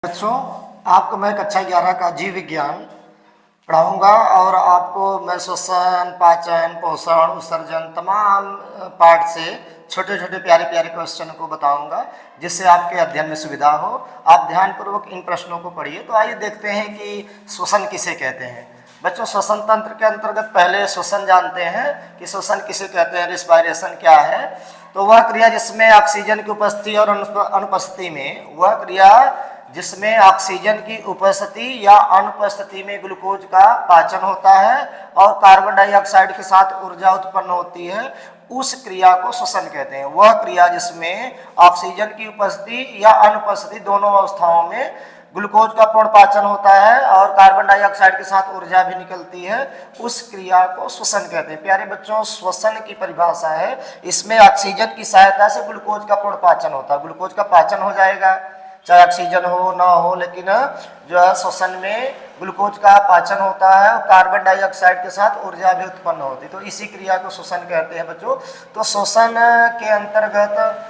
बच्चों, आपको मैं कक्षा 11 का जीव विज्ञान पढ़ाऊंगा और आपको मैं श्वसन, पाचन, पोषण, उत्सर्जन तमाम पार्ट से छोटे छोटे प्यारे प्यारे क्वेश्चन को बताऊंगा जिससे आपके अध्ययन में सुविधा हो। आप ध्यानपूर्वक इन प्रश्नों को पढ़िए। तो आइए देखते हैं कि श्वसन किसे कहते हैं। बच्चों, श्वसन तंत्र के अंतर्गत पहले श्वसन जानते हैं कि श्वसन किसे कहते हैं, रिस्पायरेशन क्या है। तो वह क्रिया जिसमें ऑक्सीजन की उपस्थिति और अनुपस्थिति में वह क्रिया जिसमें ऑक्सीजन की उपस्थिति या अनुपस्थिति में ग्लूकोज का पाचन होता है और कार्बन डाइऑक्साइड के साथ ऊर्जा उत्पन्न होती है, उस क्रिया को श्वसन कहते हैं। वह क्रिया जिसमें ऑक्सीजन की उपस्थिति या अनुपस्थिति दोनों अवस्थाओं में ग्लूकोज का पूर्ण पाचन होता है और कार्बन डाइऑक्साइड के साथ ऊर्जा भी निकलती है, उस क्रिया को श्वसन कहते हैं। प्यारे बच्चों, श्वसन की परिभाषा है, इसमें ऑक्सीजन की सहायता से ग्लूकोज का पूर्ण पाचन होता है। ग्लूकोज का पाचन हो जाएगा, चाहे ऑक्सीजन हो ना हो, लेकिन जो है श्वसन में ग्लूकोज का पाचन होता है और कार्बन डाइऑक्साइड के साथ ऊर्जा भी उत्पन्न होती है। तो इसी क्रिया को श्वसन कहते हैं बच्चों। तो श्वसन के अंतर्गत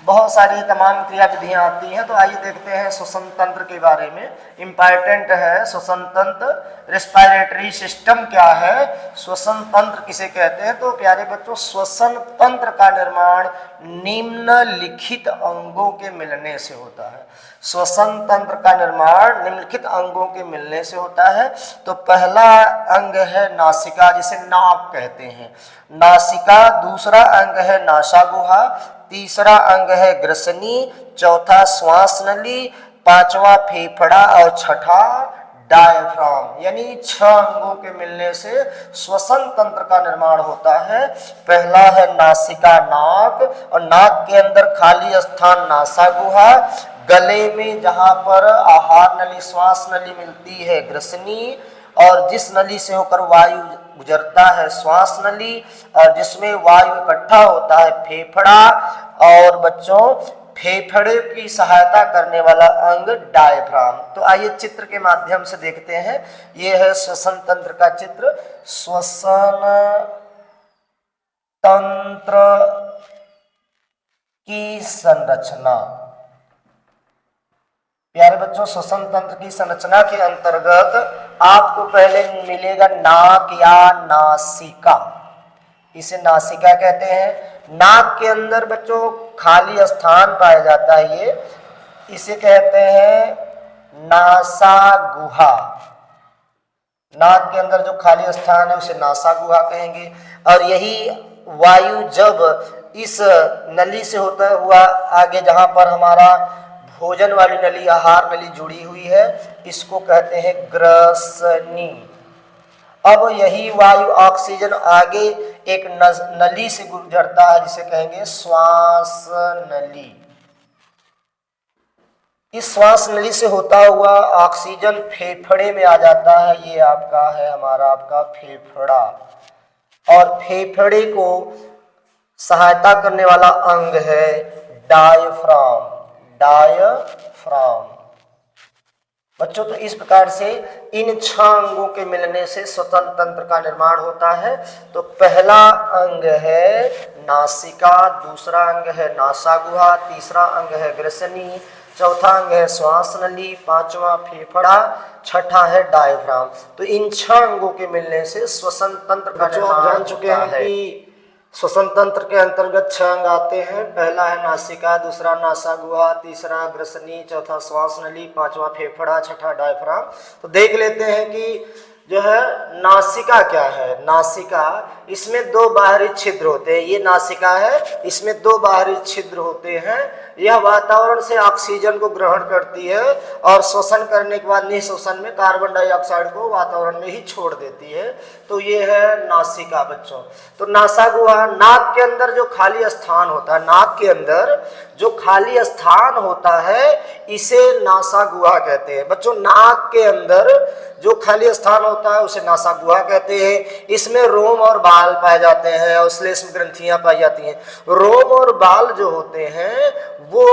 बहुत सारी तमाम क्रिया विधियाँ आती हैं। तो आइए देखते हैं श्वसन तंत्र के बारे में। इम्पॉर्टेंट है श्वसन तंत्र। रेस्पिरेटरी सिस्टम क्या है, श्वसन तंत्र किसे कहते हैं। तो प्यारे बच्चों, श्वसन तंत्र का निर्माण निम्नलिखित अंगों के मिलने से होता है। श्वसन तंत्र का निर्माण निम्नलिखित अंगों के मिलने से होता है। तो पहला अंग है नासिका, जिसे नाक कहते हैं, नासिका। दूसरा अंग है नासागुहा, तीसरा अंग है ग्रसनी, चौथा श्वास नली, पांचवा फेफड़ा और छठा डायफ्राम। यानी 6 अंगों के मिलने से श्वसन तंत्र का निर्माण होता है। पहला है नासिका, नाक, और नाक के अंदर खाली स्थान नासागुहा, गले में जहां पर आहार नली श्वास नली मिलती है ग्रसनी, और जिस नली से होकर वायु गुजरता है श्वास नली, और जिसमें वायु इकट्ठा होता है फेफड़ा, और बच्चों फेफड़े की सहायता करने वाला अंग डायफ्राम। तो आइए चित्र के माध्यम से देखते हैं। ये है श्वसन तंत्र का चित्र। श्वसन तंत्र की संरचना। प्यारे बच्चों, श्वसन तंत्र की संरचना के अंतर्गत आपको पहले मिलेगा नाक या नासिका, इसे नासिका कहते हैं। नाक के अंदर बच्चों खाली स्थान पाया जाता है, इसे कहते हैं नासागुहा। नाक के अंदर जो खाली स्थान है उसे नासागुहा कहेंगे। और यही वायु जब इस नली से होता हुआ आगे जहां पर हमारा भोजन वाली नली, आहार नली जुड़ी हुई है, इसको कहते हैं ग्रसनी। अब यही वायु ऑक्सीजन आगे एक नली से गुजरता है जिसे कहेंगे श्वास नली। इस श्वास नली से होता हुआ ऑक्सीजन फेफड़े में आ जाता है। ये आपका है, हमारा आपका फेफड़ा, और फेफड़े को सहायता करने वाला अंग है डायफ्राम। डायफ्राम बच्चों, तो इस प्रकार से इन 6 अंगों के मिलने से श्वसन तंत्र का निर्माण होता है। तो पहला अंग है नासिका, दूसरा अंग है नासागुहा, तीसरा अंग है ग्रसनी, चौथा अंग है श्वास नली, पांचवा फेफड़ा, छठा है डायफ्राम। तो इन 6 अंगों के मिलने से श्वसन तंत्र का निर्माण जान चुके हैं कि श्वसन तंत्र के अंतर्गत 6 अंग आते हैं। पहला है नासिका, दूसरा नासागुहा, तीसरा ग्रसनी, चौथा श्वास नली, पांचवा फेफड़ा, छठा डायफ्राम। तो देख लेते हैं कि जो है नासिका क्या है। नासिका, इसमें 2 बाहरी छिद्र होते हैं। ये नासिका है, इसमें 2 बाहरी छिद्र होते हैं। यह वातावरण से ऑक्सीजन को ग्रहण करती है और श्वसन करने के बाद निःश्वसन में कार्बन डाइऑक्साइड को वातावरण में ही छोड़ देती है। तो ये है नासिका बच्चों। तो नासागुहा, नाक के अंदर जो खाली स्थान होता है, नाक के अंदर जो खाली स्थान होता है इसे नासागुहा कहते हैं। बच्चों, नाक के अंदर जो खाली स्थान होता है उसे नासागुहा कहते हैं। इसमें रोम और बाल पाए जाते हैं और श्लेष्म ग्रंथियां पाई जाती हैं। रोम और बाल जो होते हैं वो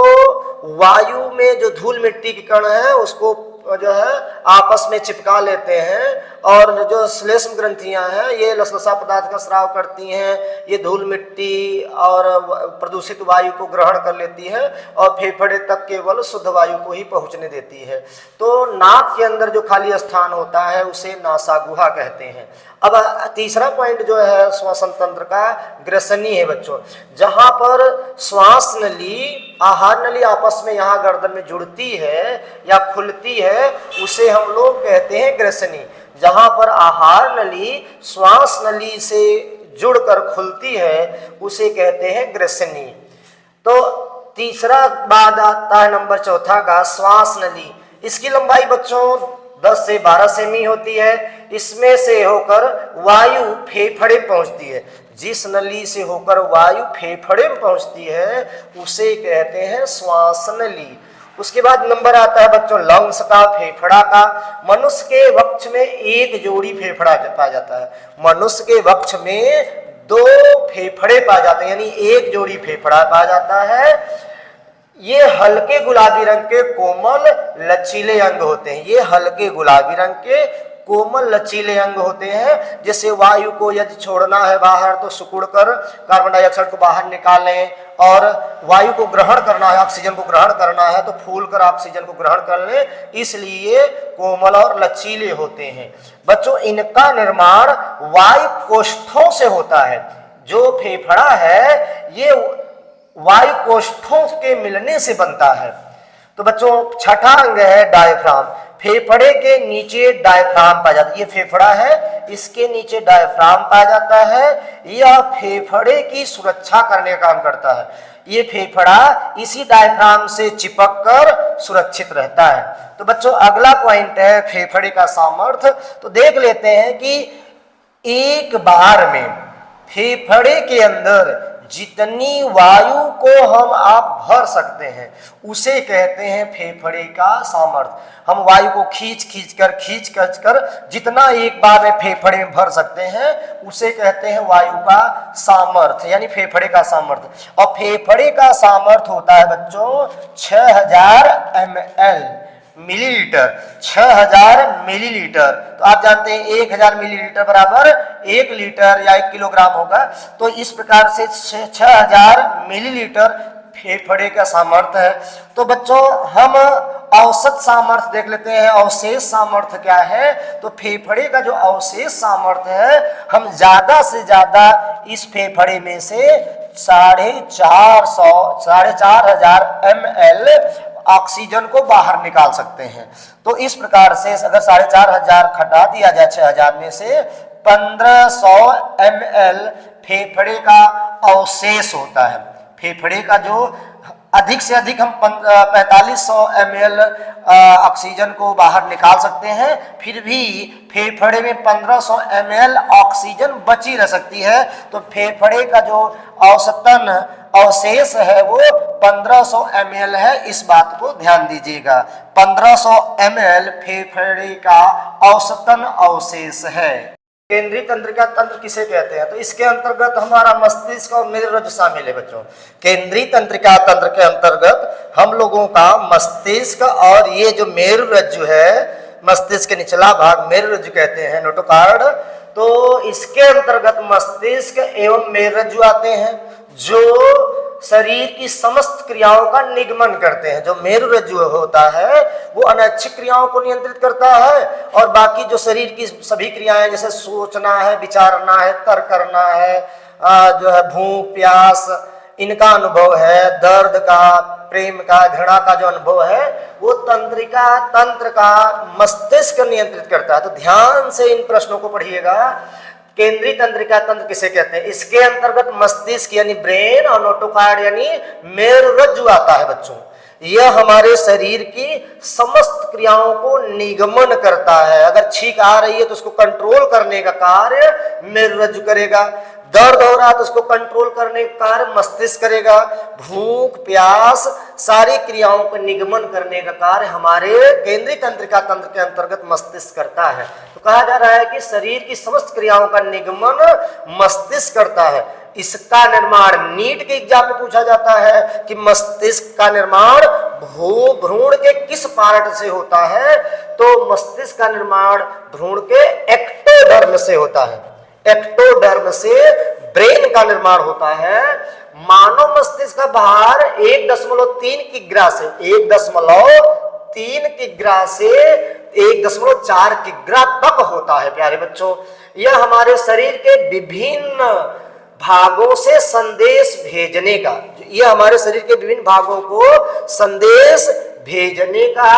वायु में जो धूल मिट्टी के कण है उसको जो है आपस में चिपका लेते हैं और जो श्लेष्म ग्रंथियां हैं ये लसलसा पदार्थ का स्राव करती हैं, ये धूल मिट्टी और प्रदूषित वायु को ग्रहण कर लेती है और फेफड़े तक केवल शुद्ध वायु को ही पहुंचने देती है। तो नाक के अंदर जो खाली स्थान होता है उसे नासागुहा कहते हैं। अब तीसरा पॉइंट जो है श्वसन तंत्र का, ग्रसनी है बच्चों। जहां पर श्वास नली आहार नली आपस में यहाँ गर्दन में जुड़ती है या खुलती है उसे हम लोग कहते हैं ग्रसनी। जहां पर आहार नली श्वास नली से जुड़कर खुलती है उसे कहते हैं ग्रसनी। तो तीसरा बाद आता है नंबर चौथा का श्वास नली। इसकी लंबाई बच्चों 10 से 12 सेमी होती है। इसमें से होकर वायु फेफड़े पहुंचती है। जिस नली से होकर वायु फेफड़े में पहुंचती है उसे कहते हैं श्वास नली। उसके बाद नंबर आता है बच्चों लंग्स का, फेफड़ा का। मनुष्य के वक्ष में एक जोड़ी फेफड़ा पाया जाता है। मनुष्य के वक्ष में 2 फेफड़े पाए जाते हैं, यानी एक जोड़ी फेफड़ा पाया जाता है। ये हल्के गुलाबी रंग के कोमल लचीले अंग होते हैं। ये हल्के गुलाबी रंग के कोमल लचीले अंग होते हैं। जैसे वायु को यदि छोड़ना है बाहर तो सिकुड़कर कार्बन डाइऑक्साइड को बाहर निकालें, और वायु को ग्रहण करना है, ऑक्सीजन को ग्रहण करना है तो फूलकर ऑक्सीजन को ग्रहण कर लें, इसलिए कोमल और लचीले होते हैं। बच्चों इनका निर्माण वायु कोष्ठों से होता है। जो फेफड़ा है ये वायु कोष्ठों के मिलने से बनता है। तो बच्चों छठा अंग है डायफ्राम। फेफड़े के नीचे डायफ्राम पाया जाता है। ये फेफड़ा है, इसके नीचे डायफ्राम पाया जाता है। यह फेफड़े की सुरक्षा करने का काम करता है। ये फेफड़ा इसी डायफ्राम से चिपक कर सुरक्षित रहता है। तो बच्चों अगला पॉइंट है फेफड़े का सामर्थ्य। तो देख लेते हैं कि एक बार में फेफड़े के अंदर जितनी वायु को हम आप भर सकते हैं उसे कहते हैं फेफड़े का सामर्थ्य। हम वायु को खींच कर जितना एक बार में फेफड़े में भर सकते हैं उसे कहते हैं वायु का सामर्थ्य, यानी फेफड़े का सामर्थ्य। और फेफड़े का सामर्थ्य होता है बच्चों 6000 ml मिलीलीटर। 6000 मिलीलीटर। तो आप जानते हैं 1000 मिलीलीटर बराबर 1 लीटर या 1 किलोग्राम होगा। तो इस प्रकार से 6000 मिलीलीटर फेफड़े का सामर्थ्य है। तो बच्चों हम औसत सामर्थ्य देख लेते हैं। अवशेष सामर्थ्य क्या है? तो फेफड़े का जो अवशेष सामर्थ्य है, हम ज्यादा से ज्यादा इस फेफड़े में से 4500 ml ऑक्सीजन को बाहर निकाल सकते हैं। तो इस प्रकार से अगर 4500 घटा दिया जाए 6000 में से 1500 ml फेफड़े का अवशेष होता है। फेफड़े का जो अधिक से अधिक हम 4500 ml ऑक्सीजन को बाहर निकाल सकते हैं, फिर भी फेफड़े में 1500 ml ऑक्सीजन बची रह सकती है। तो फेफड़े का जो औसतन अवशेष है वो 1500 ml है। इस बात को ध्यान दीजिएगा। 1500 ml फेफड़े का औसतन अवशेष है। केंद्रीय तंत्रिका तंत्र किसे कहते हैं? तो इसके अंतर्गत हमारा मस्तिष्क और मेरुरज्जु शामिल है बच्चों। केंद्रीय तंत्रिका तंत्र के अंतर्गत हम लोगों का मस्तिष्क और ये जो मेरुरज्जु है, मस्तिष्क के निचला भाग मेरुरज्जु कहते हैं, नोटोकॉर्ड। तो इसके अंतर्गत मस्तिष्क एवं मेरुरज्जु आते हैं जो शरीर की समस्त क्रियाओं का निगमन करते हैं। जो मेरुरज्जु होता है वो अनैच्छिक क्रियाओं को नियंत्रित करता है, और बाकी जो शरीर की सभी क्रियाएं जैसे सोचना है, विचारना है, तर्क करना है, जो है भूख प्यास इनका अनुभव है, दर्द का, प्रेम का, घृणा का जो अनुभव है वो तंत्रिका तंत्र का मस्तिष्क नियंत्रित करता है। तो ध्यान से इन प्रश्नों को पढ़िएगा। केंद्रीय तंत्रिका तंत्र किसे कहते हैं? इसके अंतर्गत मस्तिष्क यानी ब्रेन और नोटोकॉर्ड यानी मेरुरज्जु आता है बच्चों। यह हमारे शरीर की समस्त क्रियाओं को निगमन करता है। अगर छींक आ रही है तो उसको कंट्रोल करने का कार्य मेरुरज्जु करेगा। दर्द हो रहा है तो उसको कंट्रोल करने का कार्य मस्तिष्क करेगा। भूख प्यास सारी क्रियाओं को निगमन करने का कार्य हमारे केंद्रीय तंत्रिका तंत्र के अंतर्गत मस्तिष्क करता है। तो कहा जा रहा है कि शरीर की समस्त क्रियाओं का निगमन मस्तिष्क करता है। इसका निर्माण नीट के एग्जाम में पूछा जाता है कि मस्तिष्क का निर्माण भ्रूण के किस पार्ट से होता है, तो मस्तिष्क का निर्माण भ्रूण के एक्टोडर्म से होता है। एक्टोडर्म से ब्रेन का निर्माण होता है। मानव मस्तिष्क का भार 1.3 किग्रा से 1.3 किग्रा से 1.4 किग्रा तक होता है। प्यारे बच्चों, यह हमारे शरीर के विभिन्न भागों से संदेश भेजने का, यह हमारे शरीर के विभिन्न भागों को संदेश भेजने का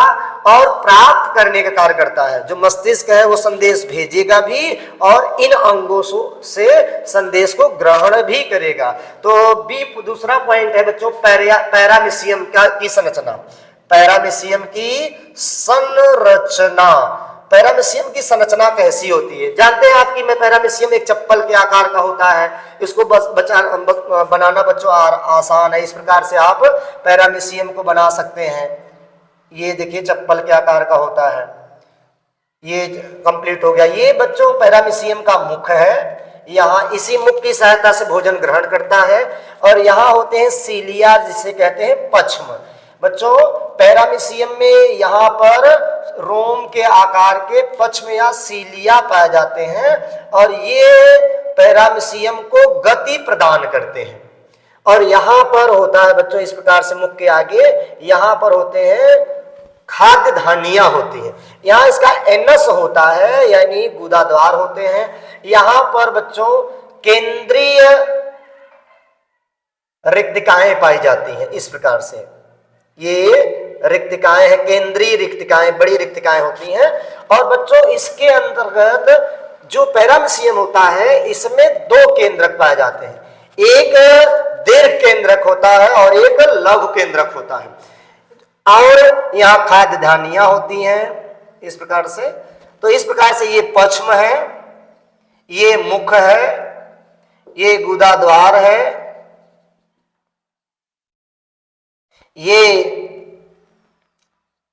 और प्राप्त करने का कार्य करता है। जो मस्तिष्क है वो संदेश भेजेगा भी और इन अंगों से संदेश को ग्रहण भी करेगा। तो बी दूसरा पॉइंट है बच्चों, पैरामीशियम की संरचना। पैरामीशियम की संरचना, पैरामीशियम की संरचना कैसी होती है जानते हैं आप कि मैं पैरामीशियम एक चप्पल के आकार का होता है। इसको बनाना बच्चों आसान है। इस प्रकार से आप पैरामीशियम को बना सकते हैं। ये देखिए चप्पल के आकार का होता है। ये कंप्लीट हो गया। ये बच्चों पैरामीशियम का मुख है। यहाँ इसी मुख की सहायता से भोजन ग्रहण करता है। और यहाँ होते हैं सीलिया, जिसे कहते हैं पश्म। बच्चों पैरामीशियम में यहाँ पर रोम के आकार के पश्म या सीलिया पाए जाते हैं और ये पैरामीशियम को गति प्रदान करते हैं। और यहाँ पर होता है बच्चों इस प्रकार से मुख के आगे यहाँ पर होते हैं खाद्य धानियां होती हैं। यहाँ इसका एनस होता है यानी गुदाद्वार होते हैं। यहाँ पर बच्चों केंद्रीय रिक्तिकाएं पाई जाती हैं। इस प्रकार से ये रिक्तिकाएं हैं, केंद्रीय रिक्तिकाएं, बड़ी रिक्तिकाएं होती हैं। और बच्चों इसके अंतर्गत जो पैरामीशियम होता है इसमें 2 केंद्रक पाए जाते हैं। एक दीर्घ केंद्रक होता है और एक लघु केंद्रक होता है। और यहाँ खाद्य धानियां होती हैं इस प्रकार से। तो इस प्रकार से ये पश्म है, ये मुख है, ये गुदाद्वार है, ये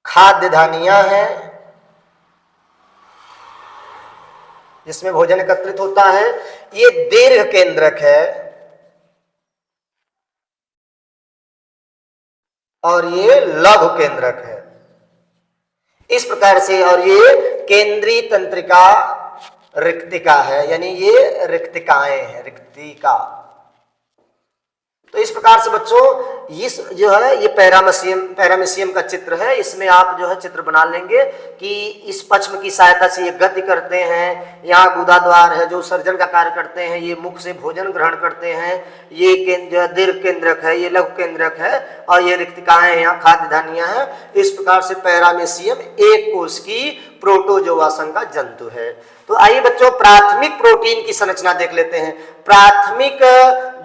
खाद्य धानियां हैं जिसमें भोजन एकत्रित होता है। ये दीर्घ केंद्रक है और ये लघु केंद्रक है इस प्रकार से। और ये केंद्रीय तंत्रिका रिक्तिका है, यानी ये रिक्तिकाएं हैं, रिक्तिका। तो इस प्रकार से बच्चों इस जो है ये पैरामीशियम का चित्र है। इसमें आप जो है चित्र बना लेंगे कि इस पश्म की सहायता से ये गति करते हैं। यहाँ गुदाद्वार है जो सर्जन का कार्य करते हैं। ये मुख से भोजन ग्रहण करते हैं। ये दीर्घ केंद्रक है, ये लघु केंद्रक है और ये रिक्तिकाएं यहाँ खाद्य धानियां हैं। इस प्रकार से पैरामीशियम एक कोश की प्रोटोजोआ संघ का जंतु है। तो आइए बच्चों प्राथमिक प्रोटीन की संरचना देख लेते हैं। प्राथमिक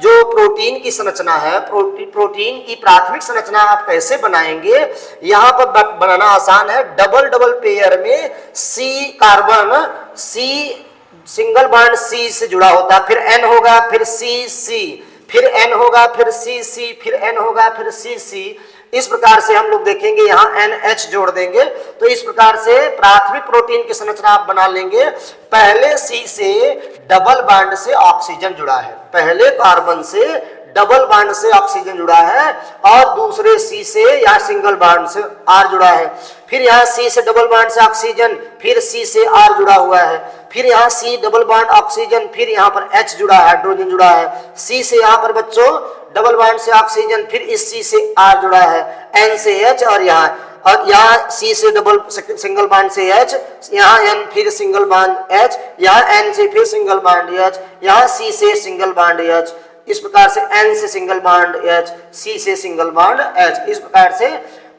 जो प्रोटीन की संरचना है, प्रोटीन की प्राथमिक संरचना आप कैसे बनाएंगे, यहाँ पर बनाना आसान है। डबल पेयर में C carbon, C single bond C से जुड़ा होता है, फिर एन होगा, फिर सी, फिर एन होगा, फिर सी, फिर एन होगा, फिर सी। इस प्रकार से हम लोग देखेंगे यहाँ NH जोड़ देंगे। तो इस प्रकार से प्राथमिक प्रोटीन की संरचना आप बना लेंगे। पहले C से डबल बॉन्ड से ऑक्सीजन जुड़ा है, पहले कार्बन से डबल बॉन्ड से ऑक्सीजन जुड़ा है और दूसरे C से या सिंगल बॉन्ड से R जुड़ा है। फिर यहाँ C से डबल बॉन्ड से ऑक्सीजन, फिर C से R जुड़ा हुआ है, फिर यहाँ C डबल बॉन्ड ऑक्सीजन, फिर यहाँ पर H जुड़ा है, हाइड्रोजन जुड़ा है। C से यहाँ पर बच्चों डबल बॉन्ड से ऑक्सीजन, फिर इस C से R जुड़ा है, N से H और यहाँ C से डबल सिंगल बॉन्ड से H, यहाँ N फिर सिंगल बॉन्ड H, यहाँ N से फिर सिंगल बॉन्ड H, यहाँ C से सिंगल बॉन्ड H। इस प्रकार से N से सिंगल बॉन्ड H, C से सिंगल बॉन्ड H। इस प्रकार से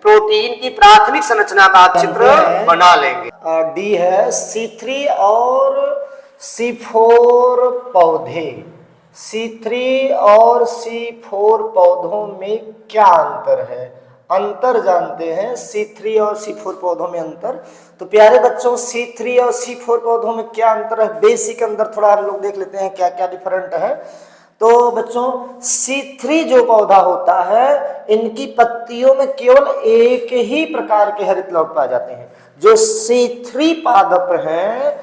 प्रोटीन की प्राथमिक संरचना का आप चित्र बना लेंगे। D है C3 और C4 पौधे। C3 और C4 पौधों में क्या अंतर है? अंतर जानते हैं C3 और C4 पौधों में अंतर। तो प्यारे बच्चों C3 और C4 पौधों में क्या अंतर है, बेसिक अंदर थोड़ा हम लोग देख लेते हैं क्या क्या डिफरेंट है। तो बच्चों C3 जो पौधा होता है इनकी पत्तियों में केवल एक ही प्रकार के हरित लौक पाए जाते हैं। जो C3 पादप हैं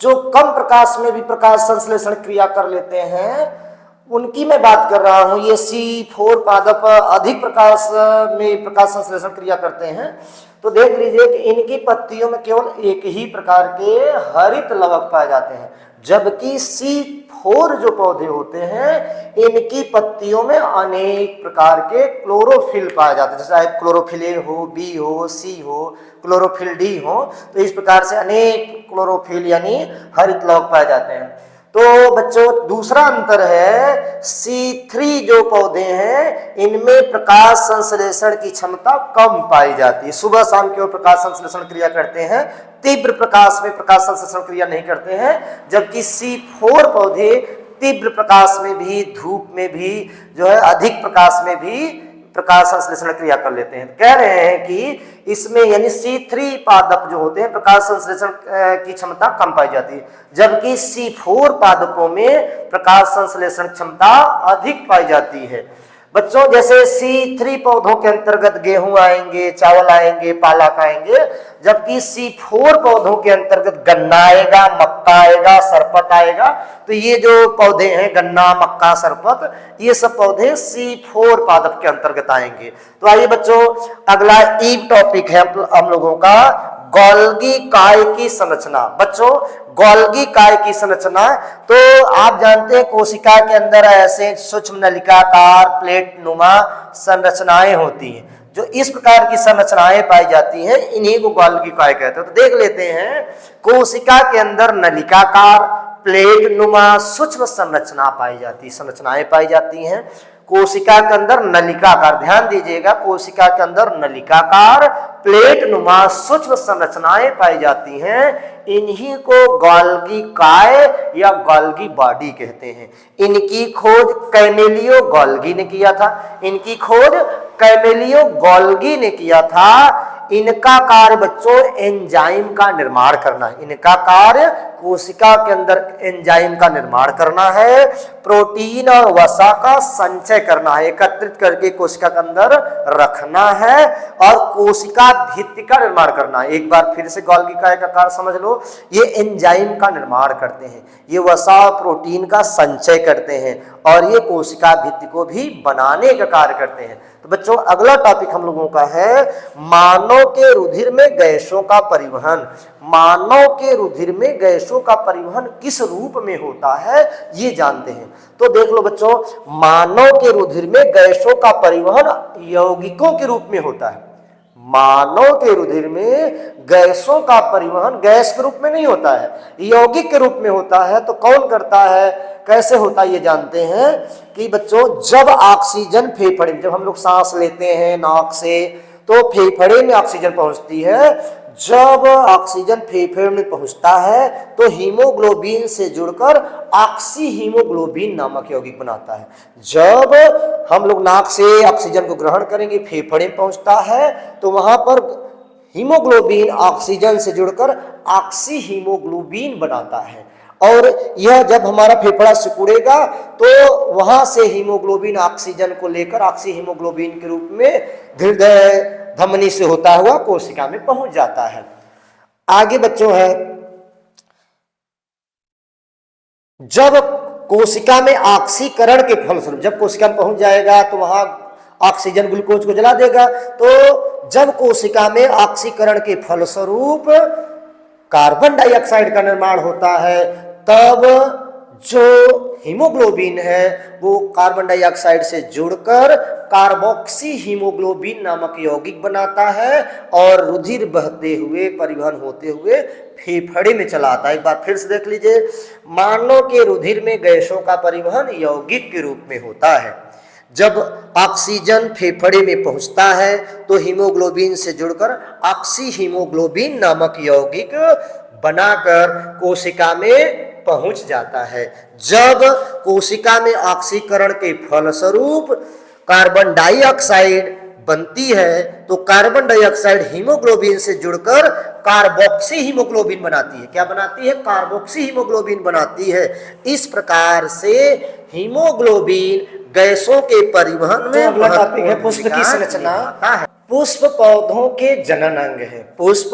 जो कम प्रकाश में भी प्रकाश संश्लेषण क्रिया कर लेते हैं उनकी मैं बात कर रहा हूं। ये C4 पादप अधिक प्रकाश में प्रकाश संश्लेषण क्रिया करते हैं। तो देख लीजिए कि इनकी पत्तियों में केवल एक ही प्रकार के हरित लवक पाए जाते हैं, जबकि C4 जो पौधे होते हैं इनकी पत्तियों में अनेक प्रकार के क्लोरोफिल पाए जाते हैं, जैसे क्लोरोफिल ए हो, बी हो, सी हो, क्लोरोफिल डी हो। तो इस प्रकार से अनेक क्लोरोफिल यानी हरित लवक पाए जाते हैं। तो बच्चों दूसरा अंतर है C3 जो पौधे हैं इनमें प्रकाश संश्लेषण की क्षमता कम पाई जाती है। सुबह शाम केवल प्रकाश संश्लेषण क्रिया करते हैं, तीव्र प्रकाश में प्रकाश संश्लेषण क्रिया नहीं करते हैं। जबकि C4 पौधे तीव्र प्रकाश में भी, धूप में भी, जो है अधिक प्रकाश में भी प्रकाश संश्लेषण क्रिया कर लेते हैं। कह रहे हैं कि इसमें यानी C3 पादप जो होते हैं प्रकाश संश्लेषण की क्षमता कम पाई जाती है, जबकि C4 पादपों में प्रकाश संश्लेषण क्षमता अधिक पाई जाती है। बच्चों जैसे C3 पौधों के अंतर्गत गेहूं आएंगे, चावल आएंगे, पालक आएंगे, जबकि C4 पौधों के अंतर्गत गन्ना आएगा, मक्का आएगा, सरपत आएगा। तो ये जो पौधे हैं गन्ना, मक्का, सरपत, ये सब पौधे C4 पादप के अंतर्गत आएंगे। तो आइए बच्चों अगला ईव टॉपिक है हम लोगों का गोल्गी काय की संरचना। बच्चों गोल्गी काय की संरचना, तो आप जानते हैं कोशिका के अंदर ऐसे सूक्ष्म नलिकाकार प्लेट नुमा संरचनाएं होती हैं। जो इस प्रकार की संरचनाएं पाई जाती हैं इन्हीं को गोल्गी काय कहते हैं। तो देख लेते हैं कोशिका के अंदर नलिकाकार प्लेट नुमा सूक्ष्म संरचनाएं पाई जाती हैं। कोशिका के अंदर नलिकाकार, ध्यान दीजिएगा, कोशिका के अंदर नलिकाकार प्लेट नुमा सूक्ष्म संरचनाएं पाई जाती हैं। इन्हीं को गोल्गी काय या गोल्गी बॉडी कहते हैं। इनकी खोज कैमेलियो गोल्गी ने किया था। इनका कार्य बच्चों एंजाइम का निर्माण करना है। इनका कार्य कोशिका के अंदर एंजाइम का निर्माण करना है, प्रोटीन और वसा का संचय करना है, एकत्रित करके कोशिका के अंदर रखना है और कोशिका भित्ति का निर्माण करना है। एक बार फिर से गोल्गी काय का कार्य समझ लो, ये एंजाइम का निर्माण करते हैं, ये वसा और प्रोटीन का संचय करते हैं और ये कोशिका भित्ति को भी बनाने का कार्य करते हैं। तो बच्चों अगला टॉपिक हम लोगों का है मानव के रुधिर में गैसों का परिवहन। मानव के रुधिर में गैसों का परिवहन किस रूप में होता है ये जानते हैं। तो देख लो बच्चों, मानव के रुधिर में गैसों का परिवहन यौगिकों के रूप में होता है। मानव के रुधिर में गैसों का परिवहन गैस के रूप में नहीं होता है, यौगिक के रूप में होता है। तो कौन करता है, कैसे होता है ये जानते हैं कि बच्चों जब ऑक्सीजन फेफड़े में, जब हम लोग सांस लेते हैं नाक से तो फेफड़े में ऑक्सीजन पहुंचती है। जब ऑक्सीजन फेफड़े में पहुंचता है तो हीमोग्लोबिन से जुड़कर ऑक्सी हीमोग्लोबिन नामक यौगिक बनाता है। जब हम लोग नाक से ऑक्सीजन को ग्रहण करेंगे, फेफड़े में पहुंचता है तो वहां पर हीमोग्लोबिन ऑक्सीजन से जुड़कर ऑक्सी हीमोग्लोबिन बनाता है। और यह जब हमारा फेफड़ा सिकुड़ेगा तो वहां से हीमोग्लोबिन ऑक्सीजन को लेकर ऑक्सी हीमोग्लोबिन के रूप में हृदय धमनी से होता हुआ कोशिका में पहुंच जाता है। आगे बच्चों है, जब कोशिका में ऑक्सीकरण के फलस्वरूप, जब कोशिका में पहुंच जाएगा तो वहां ऑक्सीजन ग्लूकोज को जला देगा। तो जब कोशिका में ऑक्सीकरण के फलस्वरूप कार्बन डाइऑक्साइड का निर्माण होता है तब जो हीमोग्लोबिन है वो कार्बन डाइऑक्साइड से जुड़कर कार्बोक्सी हीमोग्लोबिन नामक यौगिक बनाता है और रुधिर बहते हुए परिवहन होते हुए फेफड़े में चला आता है। एक बार फिर से देख लीजिए, मानव के रुधिर में गैसों का परिवहन यौगिक के रूप में होता है। जब ऑक्सीजन फेफड़े में पहुंचता है तो हीमोग्लोबिन से जुड़कर ऑक्सी हीमोग्लोबिन नामक यौगिक बनाकर कोशिका में पहुंच जाता है। जब कोशिका में ऑक्सीकरण के फलस्वरूप कार्बन डाइऑक्साइड बनती है तो कार्बन डाइऑक्साइड हीमोग्लोबिन से जुड़कर कार्बोक्सी हीमोग्लोबिन बनाती है। क्या बनाती है? कार्बोक्सी हीमोग्लोबिन बनाती है। इस प्रकार से हीमोग्लोबिन गैसों के परिवहन में अगला टॉपिक है पुष्प की संरचना। पुष्प पौधों के जनन अंग है। पुष्प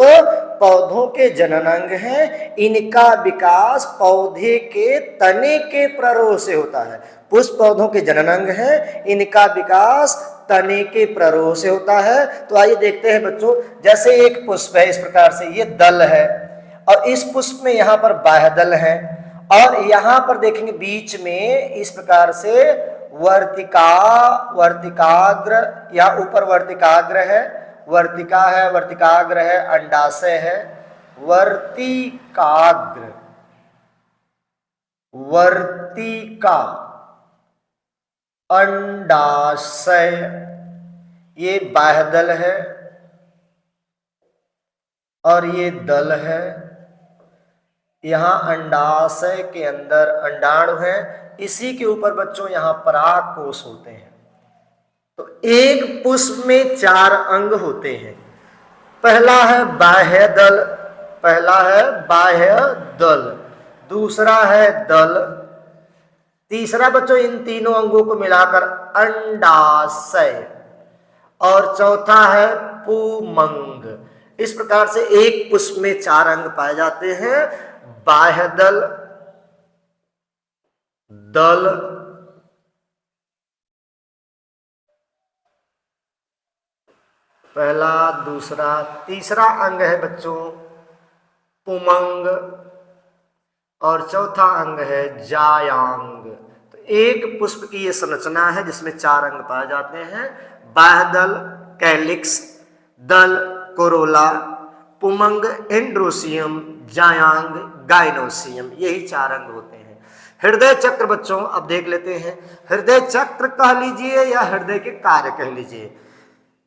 पौधों के जनन अंग है। इनका विकास पौधे के तने के प्ररोह से होता है। पुष्प पौधों के जनन अंग है। इनका विकास तने के प्ररोह से होता है। तो आइए देखते हैं बच्चों, जैसे एक पुष्प है इस प्रकार से, ये दल है और इस पुष्प में यहाँ पर बाह्यदल है और यहाँ पर देखेंगे बीच में इस प्रकार से वर्तिकाग्र या ऊपर वर्तिकाग्र है, वर्तिका है, वर्तिकाग्र है, अंडाशय है, वर्तिकाग्र, वर्तिका, अंडाशय, ये बाह्यदल है और ये दल है। यहां अंडाशय के अंदर अंडाणु है, इसी के ऊपर बच्चों यहां परागकोश होते हैं। तो एक पुष्प में 4 अंग होते हैं। पहला है बाह्य दल, पहला है बाह्य दल, दूसरा है दल, तीसरा बच्चों इन तीनों अंगों को मिलाकर अंडाशय और चौथा है पुमंग। इस प्रकार से एक पुष्प में 4 अंग पाए जाते हैं। बाह्य दल, दल, पहला, दूसरा, तीसरा अंग है बच्चों पुमंग और चौथा अंग है जायांग। तो एक पुष्प की यह संरचना है जिसमें 4 अंग पाए जाते हैं। बाह्य दल कैलिक्स, दल कोरोला, पुमंग एंड्रोसियम, जायांग गाइनोसियम, यही 4 अंग होते हैं। हृदय चक्र बच्चों अब देख लेते हैं। हृदय चक्र कह लीजिए या हृदय के कार्य कह लीजिए।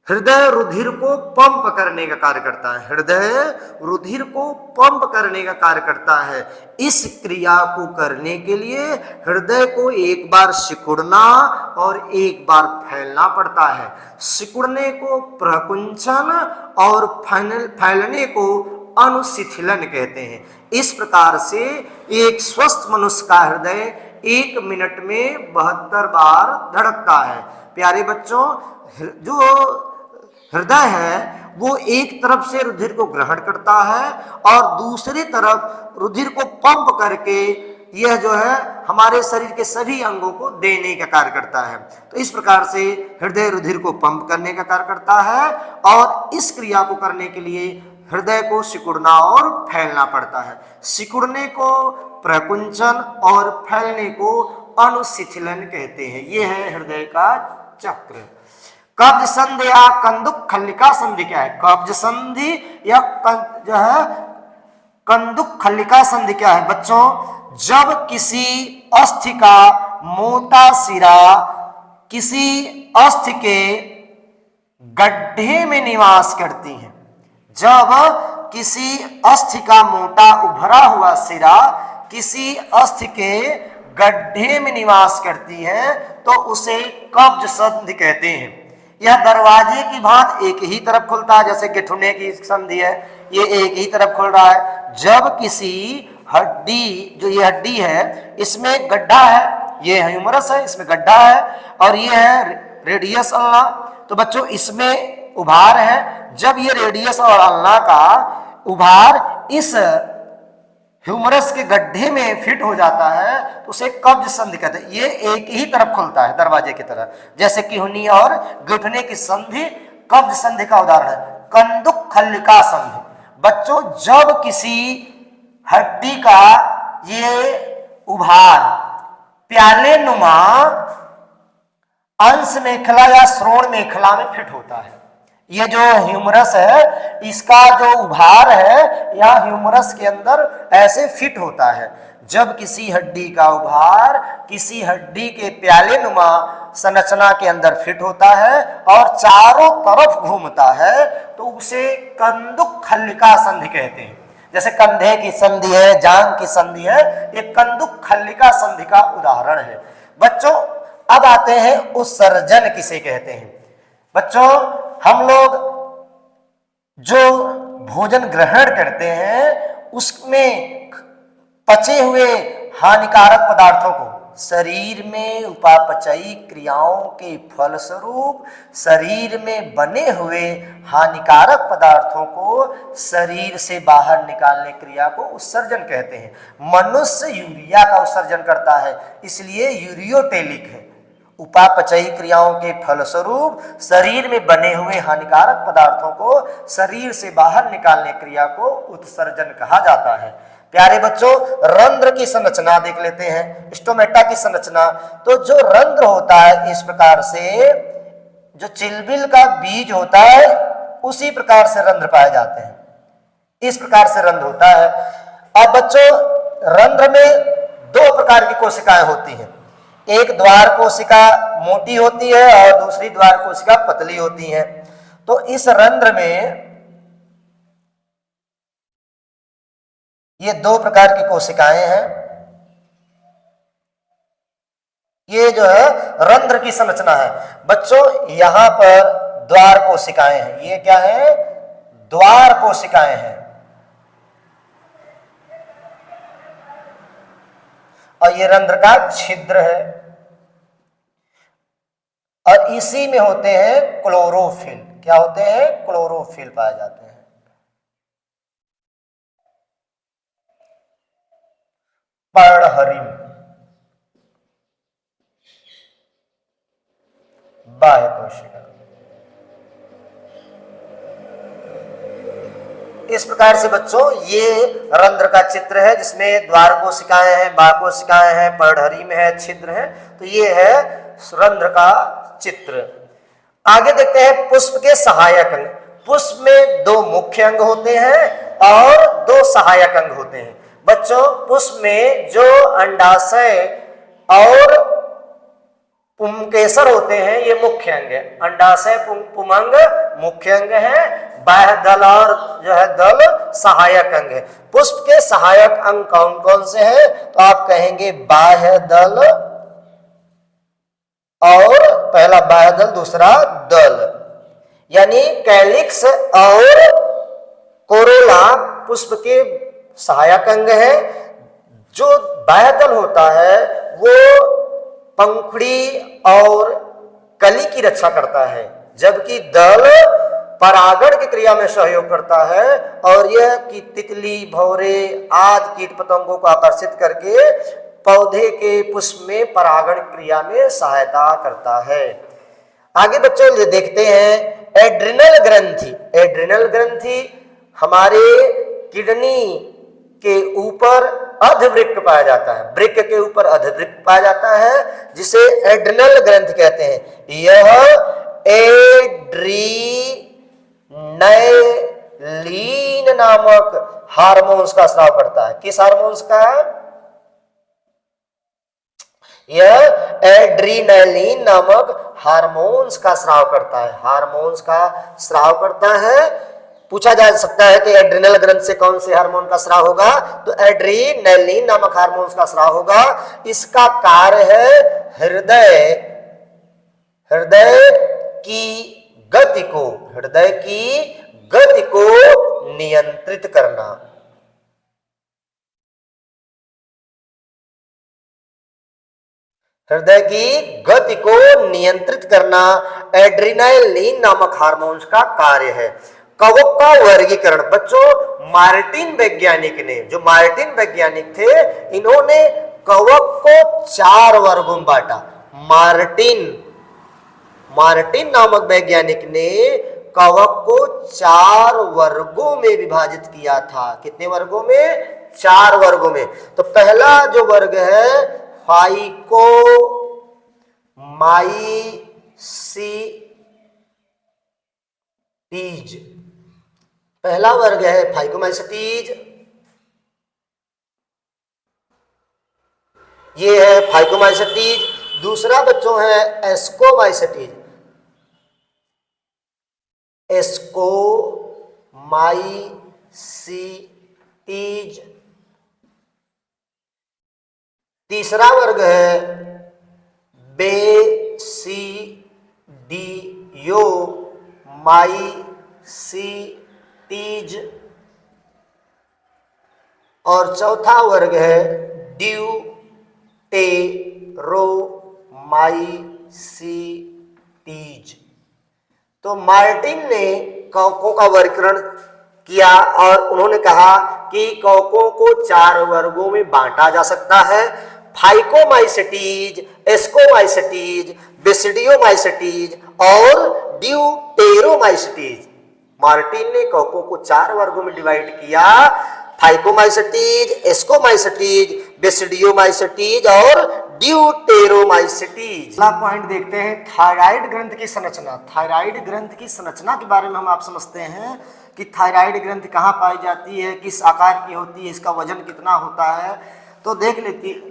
हृदय रुधिर को पंप करने का कार्य करता है। हृदय रुधिर को पंप करने का कार्य करता है। इस क्रिया को करने के लिए हृदय को एक बार सिकुड़ना और एक बार फैलना पड़ता है। सिकुड़ने को प्रकुंचन और फैलने को अनुशिथिलन कहते हैं। इस प्रकार से एक स्वस्थ मनुष्य का हृदय 1 मिनट में 72 बार धड़कता है। प्यारे बच्चों, जो हृदय है वो एक तरफ से रुधिर को ग्रहण करता है और दूसरी तरफ रुधिर को पंप करके यह जो है हमारे शरीर के सभी अंगों को देने का कार्य करता है। तो इस प्रकार से हृदय रुधिर को पंप करने का कार्य करता है और इस क्रिया को करने के लिए हृदय को सिकुड़ना और फैलना पड़ता है। सिकुड़ने को प्रकुंचन और फैलने को अनुशिथिलन कहते हैं। यह है हृदय का चक्र। कब्ज संधि या कंदुक खल्लिका संधि क्या है? कब्ज संधि या जो है कंदुक खल्लिका संधि क्या है बच्चों? जब किसी अस्थि का मोटा सिरा किसी अस्थि के गड्ढे में निवास करती है। जब किसी अस्थि का मोटा उभरा हुआ सिरा किसी अस्थि के गड्ढे में निवास करती है तो उसे कब्ज संधि कहते हैं। यह दरवाजे की भांति एक ही तरफ खुलता है, जैसे गिठुने की संधि है, ये एक ही तरफ खुल रहा है। जब किसी हड्डी, जो ये हड्डी है इसमें गड्ढा है, ये ह्यूमरस है, इसमें गड्ढा है और ये है रेडियस अल्ना। तो बच्चों इसमें उभार है। जब ये रेडियस और अल्ना का उभार इस ह्यूमरस के गड्ढे में फिट हो जाता है तो उसे कब्ज संधि कहते हैं। ये एक ही तरफ खुलता है दरवाजे की तरह, जैसे किहुनी और घुटने की संधि कब्ज संधि का उदाहरण है। कंदुक खल्लिका संधि बच्चों, जब किसी हड्डी का ये उभार प्याले नुमा अंश मेखला या श्रोण मेखला में फिट होता है। ये जो ह्यूमरस है इसका जो उभार है या ह्यूमरस के अंदर ऐसे फिट होता है। जब किसी हड्डी का उभार किसी हड्डी के प्याले नुमा संरचना के अंदर फिट होता है और चारों तरफ घूमता है तो उसे कंदुक खल्लिका संधि कहते हैं। जैसे कंधे की संधि है, जांघ की संधि है, ये कंदुक खल्लिका संधि का उदाहरण है। बच्चों अब आते हैं उत्सर्जन किसे कहते हैं। बच्चों, हम लोग जो भोजन ग्रहण करते हैं उसमें पचे हुए हानिकारक पदार्थों को शरीर में उपापचयी क्रियाओं के फलस्वरूप शरीर में बने हुए हानिकारक पदार्थों को शरीर से बाहर निकालने क्रिया को उत्सर्जन कहते हैं। मनुष्य यूरिया का उत्सर्जन करता है, इसलिए यूरियोटेलिक है। उपापचयी क्रियाओं के फलस्वरूप शरीर में बने हुए हानिकारक पदार्थों को शरीर से बाहर निकालने क्रिया को उत्सर्जन कहा जाता है। प्यारे बच्चों, रंध्र की संरचना देख लेते हैं, स्टोमेटा की संरचना। तो जो रंध्र होता है, इस प्रकार से जो चिलबिल का बीज होता है उसी प्रकार से रंध्र पाए जाते हैं। इस प्रकार से रंध्र होता है। अब बच्चों, रंध्र में दो प्रकार की कोशिकाएं होती हैं। एक द्वार कोशिका मोटी होती है और दूसरी द्वार कोशिका पतली होती है। तो इस रंध्र में ये दो प्रकार की कोशिकाएं हैं। ये जो है रंध्र की संरचना है। बच्चों, यहां पर द्वार कोशिकाएं हैं। ये क्या है? द्वार कोशिकाएं हैं। और ये रंध्र का छिद्र है और इसी में होते हैं क्लोरोफिल। क्या होते हैं? क्लोरोफिल पाए जाते हैं। पर्णहरिम, बाह्य कोशिका। इस प्रकार से बच्चों ये रंध्र का चित्र है, जिसमें द्वार कोशिकाएं हैं, बाह्य कोशिकाएं हैं, पर्णहरिम है, छिद्र है। तो ये है रंध्र का चित्र। आगे देखते हैं पुष्प के सहायक अंग। पुष्प में दो मुख्य अंग होते हैं और दो सहायक अंग होते हैं। बच्चों, पुष्प में जो अंडाशय और पुंकेसर होते हैं ये मुख्य अंग है। अंडाशय पुमंग मुख्य अंग है, बाह्य दल और जो है दल सहायक अंग है। पुष्प के सहायक अंग कौन कौन से हैं? तो आप कहेंगे बाह्य दल, और पहला बाह्य दल, दूसरा दल, यानी कैलिक्स और कोरोला पुष्प के सहायक अंग है। जो बाह्य दल होता है वो पंखुड़ी और कली की रक्षा करता है, जबकि दल परागण की क्रिया में सहयोग करता है और यह कि तितली, भौरे आदि कीट पतंगों को आकर्षित करके पौधे के पुष्प में परागण क्रिया में सहायता करता है। आगे बच्चों ये देखते हैं एड्रिनल ग्रंथि। एड्रिनल ग्रंथि हमारे किडनी के ऊपर अधवृक्क पाया जाता है। वृक्क के ऊपर अधवृक्क पाया जाता है, जिसे एड्रिनल ग्रंथि कहते हैं। यह एड्रीनैलिन नामक हार्मोन्स का स्राव करता है। किस हार्मोन्स का? यह एड्रीनैलिन नामक हार्मोन्स का स्राव करता है। हार्मोन्स का स्राव करता है। पूछा जा सकता है कि एड्रिनल ग्रंथ से कौन से हार्मोन का स्राव होगा? तो एड्रीनैलिन नामक हार्मोन्स का स्राव होगा। इसका कार्य है हृदय की गति को नियंत्रित करना। हृदय की गति को नियंत्रित करना एड्रिनैलिन नामक हार्मोन्स का कार्य है। कवक का वर्गीकरण। बच्चों, मार्टिन वैज्ञानिक ने, जो मार्टिन वैज्ञानिक थे, इन्होंने कवक को 4 वर्गों में बांटा। मार्टिन नामक वैज्ञानिक ने कवक को 4 वर्गों में विभाजित किया था। कितने वर्गों में? 4 वर्गों में। तो पहला जो वर्ग है फाइकोमाइसीटीज। पहला वर्ग है फाइकोमाइसीटीज। ये है फाइकोमाइसीटीज। दूसरा बच्चों है एस्कोमाइसीटीज। एस्कोमाइसीटीज। तीसरा वर्ग है बेसिडियोमाइसीटीज। यो माइसिटीज और चौथा वर्ग है ड्यूटेरोमाइसिटीज। तो मार्टिन ने कवकों का वर्गीकरण किया और उन्होंने कहा कि कवकों को 4 वर्गों में बांटा जा सकता है, फाइकोमाइसिटीज, एस्कोमाइसिटीज, बेसिडियोमाइसिटीज और ड्यूटेरोमाइसिटीज। मार्टिन ने कवकों को 4 वर्गों में डिवाइड किया, फाइकोमाइसिटीज, एस्कोमाइसिटीज, बेसिडियोमाइसिटीज और ड्यूटेरोमाइसिटीज। अगला पॉइंट देखते हैं, थायराइड ग्रंथि की संरचना। थायराइड ग्रंथि की संरचना के बारे में हम आप समझते हैं कि थायराइड ग्रंथि कहाँ पाई जाती है, किस आकार की होती है, इसका वजन कितना होता है। तो देख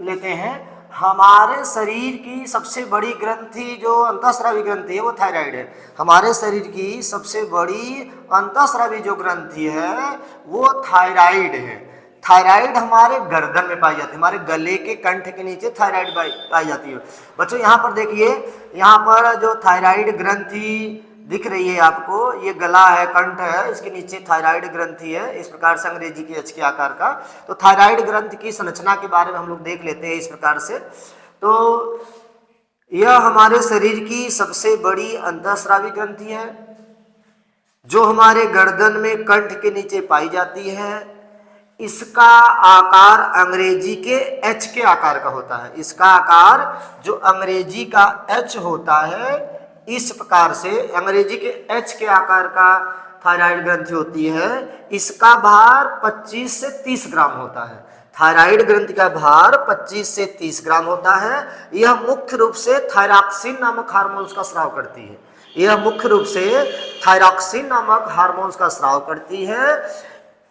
लेते हैं। हमारे शरीर की सबसे बड़ी ग्रंथि जो अंतःस्रावी ग्रंथि है वो थायराइड है। हमारे शरीर की सबसे बड़ी अंतःस्रावी जो ग्रंथि है वो थायराइड है। थायराइड हमारे गर्दन में पाई जाती है, हमारे गले के कंठ के नीचे थायराइड पाई जाती है। बच्चों यहाँ पर देखिए, यहाँ पर जो थायराइड ग्रंथि दिख रही है आपको, ये गला है, कंठ है, इसके नीचे थायराइड ग्रंथि है, इस प्रकार से अंग्रेजी के एच के आकार का। तो थायराइड ग्रंथि की संरचना के बारे में हम लोग देख लेते हैं इस प्रकार से। तो यह हमारे शरीर की सबसे बड़ी अंतःस्रावी ग्रंथि है जो हमारे गर्दन में कंठ के नीचे पाई जाती है। इसका आकार अंग्रेजी के एच के आकार का होता है। इसका आकार जो अंग्रेजी का एच होता है, इस प्रकार से अंग्रेजी के एच के आकार का थायराइड ग्रंथि होती है। इसका भार 25 से 30 ग्राम होता है। थायराइड ग्रंथि का भार 25 से 30 ग्राम होता है। यह मुख्य रूप से थायरॉक्सिन नामक हार्मोन्स का स्राव करती है। यह मुख्य रूप से थायरॉक्सिन नामक हार्मोन्स का स्राव करती है।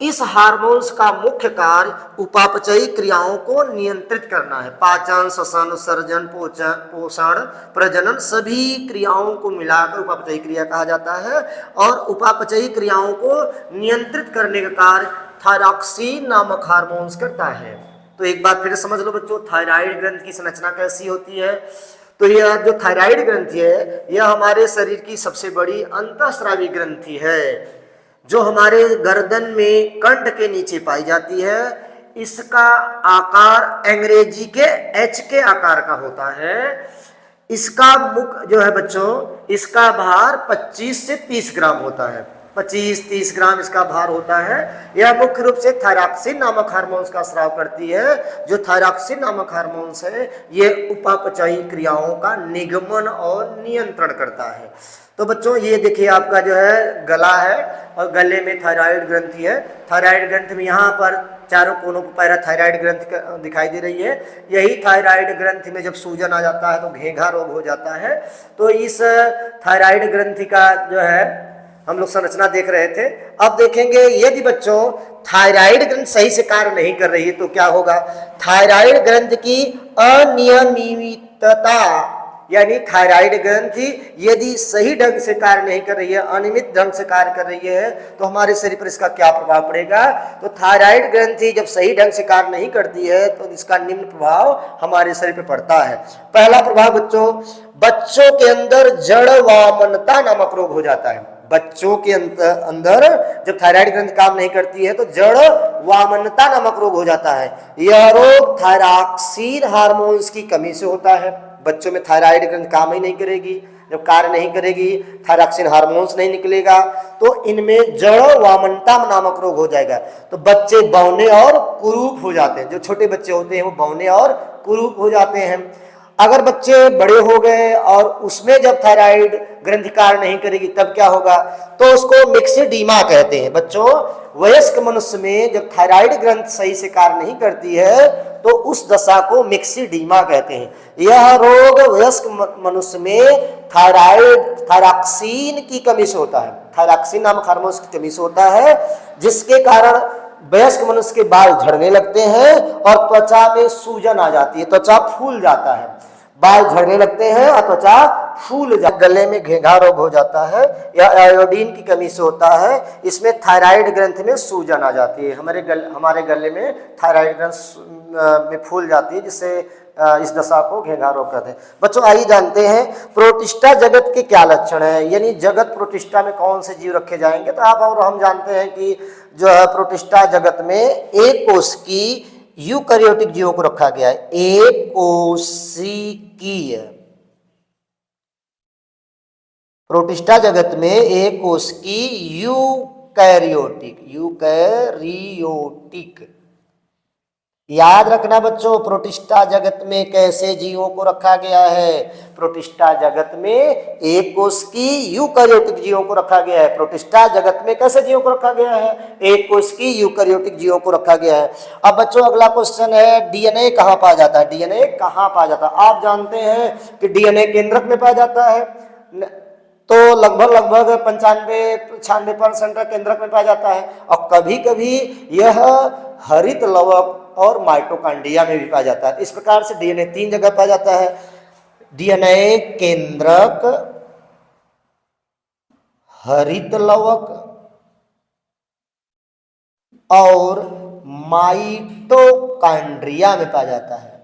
इस हार्मोन्स का मुख्य कार्य उपापचयी क्रियाओं को नियंत्रित करना है। पाचन, श्वसन, उत्सर्जन, पोषण, प्रजनन सभी क्रियाओं को मिलाकर उपापचयी क्रिया कहा जाता है। और उपापचयी क्रियाओं को नियंत्रित करने का कार्य थायरॉक्सिन नामक हार्मोन्स करता है। तो एक बात फिर समझ लो बच्चों, थायराइड ग्रंथि की संरचना कैसी होती है। तो यह जो थायराइड ग्रंथि है, यह हमारे शरीर की सबसे बड़ी अंतःस्रावी ग्रंथि है जो हमारे गर्दन में कंठ के नीचे पाई जाती है। इसका आकार अंग्रेजी के एच के आकार का होता है। इसका मुख जो है बच्चों, इसका भार 25 से 30 ग्राम होता है। 25-30 ग्राम इसका भार होता है। यह मुख्य रूप से थायरॉक्सिन नामक हार्मोन्स का स्राव करती है। जो थायरॉक्सिन नामक हार्मोन्स है, ये उपापचयी क्रियाओं का निगमन और नियंत्रण करता है। तो बच्चों ये देखिए, आपका जो है गला है और गले में थायराइड ग्रंथि है। थायराइड ग्रंथि में यहाँ पर चारों कोनों पर पैराथायराइड ग्रंथि दिखाई दे रही है। यही थायराइड ग्रंथि में जब सूजन आ जाता है तो घेंघा रोग हो जाता है। तो इस थायराइड ग्रंथि का जो है हम लोग संरचना देख रहे थे। अब देखेंगे, यदि बच्चों थायराइड ग्रंथि सही से कार्य नहीं कर रही है तो क्या होगा। थायराइड ग्रंथि की अनियमितता, यानी थायराइड ग्रंथि यदि सही ढंग से कार्य नहीं कर रही है, अनियमित ढंग से कार्य कर रही है, तो हमारे शरीर पर इसका क्या प्रभाव पड़ेगा। तो थायराइड ग्रंथि जब सही ढंग से कार्य नहीं करती है तो इसका निम्न प्रभाव हमारे शरीर पर पड़ता है। पहला प्रभाव बच्चों के अंदर जड़ वामनता नामक रोग हो जाता है। बच्चों के अंदर जब थायराइड ग्रंथि काम नहीं करती है तो जड़ वामनता नामक रोग हो जाता है। यह रोग थायरॉक्सिन हार्मोन्स की कमी से होता है। बच्चों में थायराइड ग्रंथि काम ही नहीं करेगी, जब कार्य नहीं करेगी, थायरॉक्सिन हार्मोन्स नहीं निकलेगा, तो इनमें जड़ वामनता नामक रोग हो जाएगा। तो बच्चे बौने और कुरूप हो जाते हैं। जो छोटे बच्चे होते हैं वो बौने और कुरूप हो जाते हैं। अगर बच्चे बड़े हो गए और उसमें जब थायराइड ग्रंथि कार्य नहीं करेगी तब क्या होगा, तो उसको मिक्सिडीमा कहते हैं। बच्चों वयस्क मनुष्य में जब थायराइड ग्रंथि सही से कार्य नहीं करती है तो उस दशा को मिक्सिडीमा कहते हैं। यह रोग वयस्क मनुष्य में थायरॉक्सिन की कमी से होता है। थायरॉक्सिन नामक हार्मोन्स की कमी से होता है, जिसके कारण वयस्क मनुष्य के बाल झड़ने लगते हैं और त्वचा में सूजन आ जाती है, त्वचा फूल जाता है। बाल झड़ने लगते हैं और त्वचा फूल जाती है। गले में घेंघा रोग हो जाता है, या आयोडीन की कमी से होता है। इसमें थायराइड ग्रंथि में सूजन आ जाती है। हमारे गले में थायराइड ग्रंथि में फूल जाती है, जिससे इस दशा को घेंघा रोग कहते हैं। बच्चों आइए जानते हैं प्रोटिस्टा जगत के क्या लक्षण है, यानी जगत प्रोटिस्टा में कौन से जीव रखे जाएंगे। तो आप और हम जानते हैं कि जो है प्रोटिस्टा जगत में एक कोशिकी यूकैरियोटिक जीवों को रखा गया है, एक कोशिकीय। प्रोटिस्टा जगत में एक कोशिकी यूकैरियोटिक याद रखना बच्चों, प्रोटिस्टा जगत में कैसे जीवों को रखा गया है। प्रोटिस्टा जगत में एक कोशिकी यूकैरियोटिक जीवों को रखा गया है। प्रोटिस्टा जगत में कैसे जीवों को रखा गया है, एक कोशिकी यूकैरियोटिक जीवों को रखा गया है। अब बच्चों अगला क्वेश्चन है, डीएनए कहाँ पाया जाता है। डीएनए कहाँ पाया जाता है, आप जानते हैं कि डीएनए केंद्रक में पाया जाता है, तो लगभग 95-96% केंद्रक में पाया जाता है। और कभी कभी यह हरित लवक और माइटोकॉन्ड्रिया में भी पाया जाता है। इस प्रकार से डीएनए 3 जगह पाया जाता है, डीएनए केंद्रक, हरित लवक और माइटोकॉन्ड्रिया में पाया जाता है।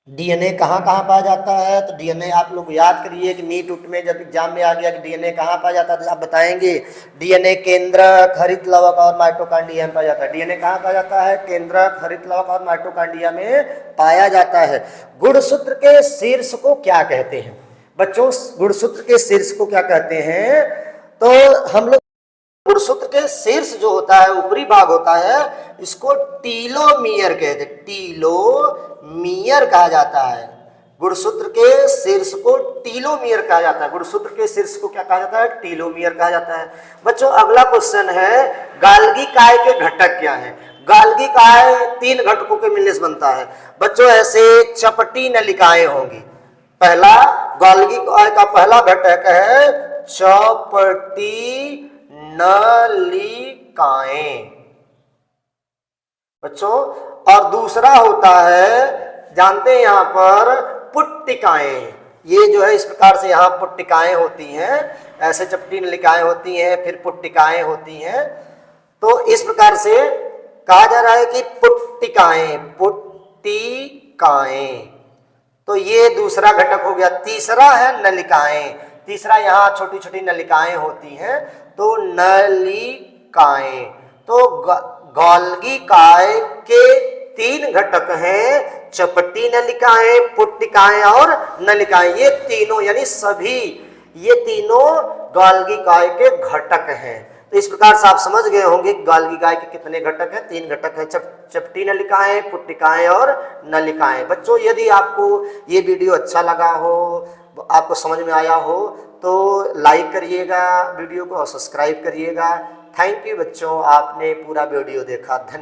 डीएनए कहाँ कहाँ पाया जाता है, तो डीएनए आप लोग याद करिए कि नीट उट में जब एग्जाम में आ गया कि डीएनए कहाँ पाया जाता है, तो आप बताएंगे डीएनए केंद्रक, हरित लवक और माइटोकॉन्ड्रिया में पाया जाता है। डीएनए कहाँ पाया जाता है, केंद्रक, हरित लवक और माइटोकॉन्ड्रिया में पाया जाता है। गुणसूत्र के शीर्ष को क्या कहते हैं बच्चों, गुणसूत्र के शीर्ष को क्या कहते हैं, तो हम लोग गुणसूत्र के शीर्ष जो होता है, ऊपरी भाग होता है, इसको टीलोमियर कहते हैं, टीलोमियर कहा जाता है। गुणसूत्र के शीर्ष को टीलोमियर कहा जाता है। गुणसूत्र के शीर्ष को क्या कहा जाता है, टीलोमियर कहा जाता है। बच्चों अगला क्वेश्चन है, गाल्गी काय के घटक क्या है। गाल्गी काय 3 घटकों के मिलने से बनता है। बच्चों ऐसे चपटी नलिकाएं होंगी। पहला गाल्गी काय का पहला घटक है चपटी नलिकाएं बच्चों, और दूसरा होता है, जानते हैं यहां पर पुट्टिकाएं। ये जो है इस प्रकार से यहां पुट्टिकाएं होती हैं, ऐसे चपटी नलिकाएं होती हैं, फिर पुट्टिकाएं होती हैं। तो इस प्रकार से कहा जा रहा है कि पुट्टिकाएं, तो ये दूसरा घटक हो गया। तीसरा है नलिकाएं, तीसरा यहाँ छोटी छोटी नलिकाएं होती हैं, तो नलिकाएं। तो गाल्गी काय के 3 घटक हैं, चपटी नलिकाएं, पुट्टिकाएं और नलिकाएं। ये तीनों यानी सभी ये तीनों गाल्गी काय के घटक हैं। तो इस प्रकार से आप समझ गए होंगे गाल्गी काय के कितने घटक हैं, 3 घटक हैं, चपटी नलिकाएं, पुट्टिकाएं और नलिकाएं। बच्चों यदि आपको ये वीडियो अच्छा लगा हो, आपको समझ में आया हो, तो लाइक करिएगा वीडियो को और सब्सक्राइब करिएगा। थैंक यू बच्चों, आपने पूरा वीडियो देखा। धन्यवाद।